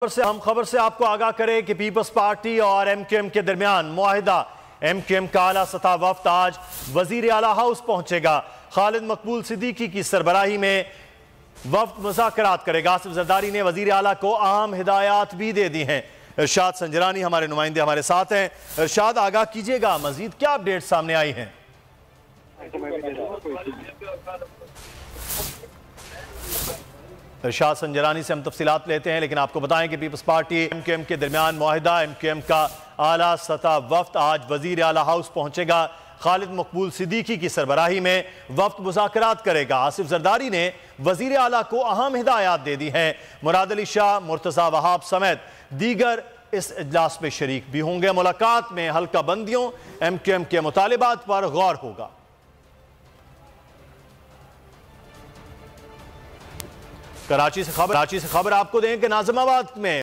खबर से आपको आगाह करें कि पीपल्स पार्टी और एमक्यूएम के दरमियान मुआहिदा। एमक्यूएम का आला सतह वफ्द आज वजीर आला हाउस पहुंचेगा। खालिद मकबूल सिद्दीकी की सरबराही में वफ्द मुज़ाकरात करेगा। आसिफ जरदारी ने वजीर आला को अहम हिदायत भी दे दी हैं। इरशाद संजरानी हमारे नुमाइंदे हमारे साथ हैं। इरशाद, आगाह कीजिएगा, मजीद क्या अपडेट सामने आई हैं? इरशाद संजरानी से हम तफसीलात लेते हैं, लेकिन आपको बताएं कि पीपल्स पार्टी एमक्यूएम के दरमियान मुआहिदा। एमक्यूएम का आला सतह वफ्द आज वजीर आला हाउस पहुंचेगा। खालिद मकबूल सिद्दीकी की सरबराही में वफ्द मुज़ाकरात करेगा। आसिफ जरदारी ने वजीर आला को अहम हिदायत दे दी हैं। मुराद अली शाह, मुर्तज़ा वहाब समेत दीगर इस इजलास में शरीक भी होंगे। मुलाकात में हल्का बंदियों एमक्यूएम के मुतालिबात पर गौर होगा। कराची से खबर आपको दें कि नाज़िमाबाद में